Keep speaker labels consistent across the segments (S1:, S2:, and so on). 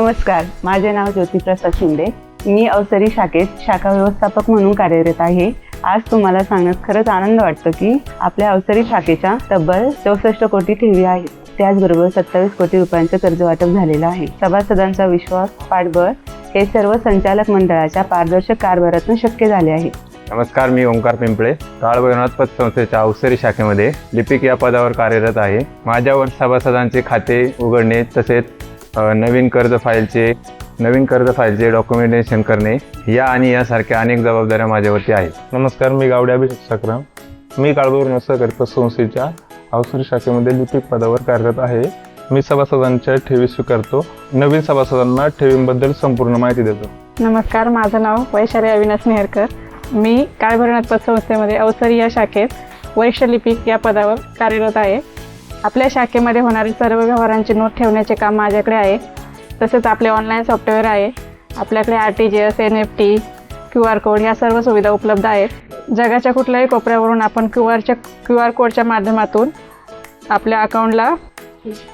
S1: नमस्कार, माझे नाव ज्योतिप्रसाद शिंदे. मी अवसरी शाखेत शाखा व्यवस्थापक म्हणून कार्यरत आहे. आज तुम्हाला सांगण्यात खरंच आनंद वाटतो की आपल्या अवसरी शाखेच्या तब्बल 64 कोटी ठेवी आहेत. त्याचबरोबर 27 कोटी रुपयांचं कर्ज वाटप झालेलं आहे. सभासदांचा विश्वास, पाठबळ हे सर्व संचालक मंडळाच्या पारदर्शक कारभारातून शक्य झाले आहे.
S2: नमस्कार, मी ओंकार पिंपळे काळ भैरवनाथ पतसंस्थेच्या अवसरी शाखेमध्ये लिपिक या पदावर कार्यरत आहे. माझ्यावर सभासदांचे खाते उघडणे तसेच नवीन कर्ज फाईलचे डॉक्युमेंटेशन करणे यासारख्या अनेक जबाबदाऱ्या माझ्यावरती आहेत.
S3: नमस्कार, मी गावडे अभिषेक सक्राम. मी काळ भैरवनाथ सहकारी पतसंस्थेच्या अवसरी शाखेमध्ये लिपिक पदावर कार्यरत आहे. मी सभासदांच्या ठेवी स्वीकारतो. नवीन सभासदांना ठेवींबद्दल संपूर्ण माहिती देतो.
S4: नमस्कार, माझं नाव वैशाली अविनाश मेहरकर. मी काळ भैरवनाथ पतसंस्थेमध्ये अवसरी या शाखेत वरिष्ठ लिपिक या पदावर कार्यरत आहे. आपल्या शाखेमध्ये होणारे सर्व व्यवहारांची नोंद ठेवण्याचे काम माझ्याकडे आहे. तसेच आपले ऑनलाईन सॉफ्टवेअर आहे. आपल्याकडे RTGS, NFT, QR कोड या सर्व सुविधा उपलब्ध आहेत. जगाच्या कुठल्याही कोपऱ्यावरून आपण QR कोडच्या माध्यमातून आपल्या अकाउंटला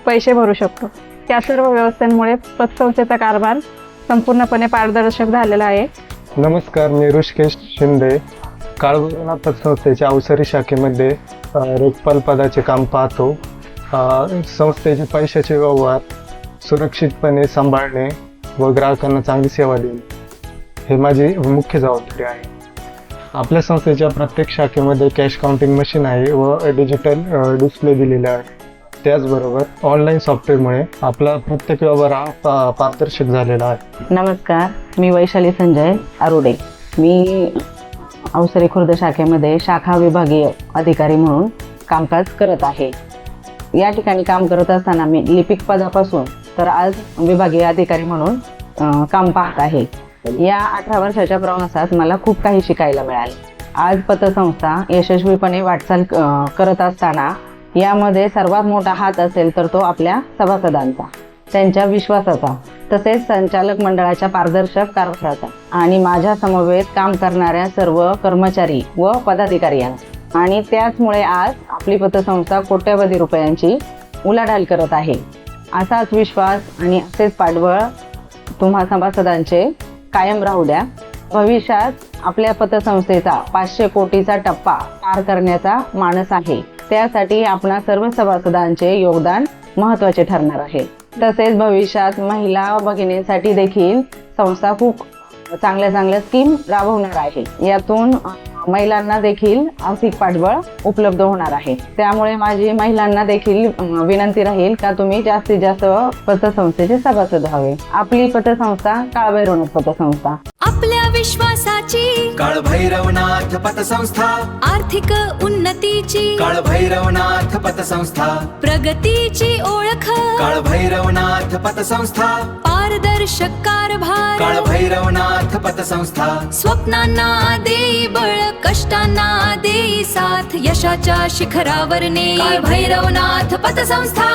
S4: पैसे भरू शकतो. या सर्व व्यवस्थांमुळे पतसंस्थेचा कारभार संपूर्णपणे पारदर्शक झालेला आहे.
S3: नमस्कार, मी ऋषिकेश शिंदे. काळ भैरवनाथ पतसंस्थेच्या अवसरी शाखेमध्ये रोखपाल पदाचे काम पाहतो. संस्थेचे पैशाचे व्यवहार सुरक्षितपणे सांभाळणे व ग्राहकांना चांगली सेवा देणे हे माझी मुख्य जबाबदारी आहे. आपल्या संस्थेच्या प्रत्येक शाखेमध्ये कॅश काउंटिंग मशीन आहे व डिजिटल डिस्प्ले दिलेला आहे. त्याचबरोबर ऑनलाईन सॉफ्टवेअरमुळे आपला प्रत्येक व्यवहार हा पारदर्शक झालेला आहे.
S5: नमस्कार, मी वैशाली संजय आरोडे. मी अवसरी खुर्द शाखेमध्ये शाखा विभागीय अधिकारी म्हणून कामकाज करत आहे. या ठिकाणी काम करत असताना मी लिपिक पदापासून तर आज विभागीय अधिकारी म्हणून काम पाहत आहे. या 18 वर्षाच्या प्रवासात मला खूप काही शिकायला मिळाले. आज पतसंस्था यशस्वीपणे वाटचाल करत असताना यामध्ये सर्वात मोठा हात असेल तर तो आपल्या सभासदांचा, त्यांच्या विश्वासाचा, तसेच संचालक मंडळाच्या पारदर्शक कारभाराचा आणि माझ्या समवेत काम करणाऱ्या सर्व कर्मचारी व पदाधिकारी यांचा. आणि त्याचमुळे आज आपली पतसंस्था कोट्यवधी रुपयांची उलाढाल करत आहे. असाच विश्वास आणि असेच पाठबळ तुम्हा सभासदांचे कायम राहू द्या. भविष्यात आपल्या पतसंस्थेचा 500 कोटीचा टप्पा पार करण्याचा मानस आहे. त्यासाठी आपणा सर्व सभासदांचे योगदान महत्त्वाचे ठरणार आहे. तसेच भविष्यात महिला भगिनींसाठी देखील संस्था खूप चांगल्या स्कीम राबवणार आहे. यातून महिलांना देखील आर्थिक पाठबळ उपलब्ध होणार आहे. त्यामुळे माझी महिलांना देखील विनंती राहील का तुम्ही जास्तीत जास्त पतसंस्थेचे सभासद व्हावे. आपली पतसंस्था काळ भैरवनाथ पतसंस्था.
S6: आपल्या विश्वासाची काळ भैरवनाथ पतसंस्था, आर्थिक उन्नतीची काळ भैरवनाथ पतसंस्था, प्रगतीची ओळख काळ भैरवनाथ पतसंस्था, पारदर्शक कारभार काळ भैरवनाथ पतसंस्था, स्वप्नांना देई बळ, कष्टांना देई साथ, यशाच्या शिखरावर नेई भैरवनाथ पतसंस्था.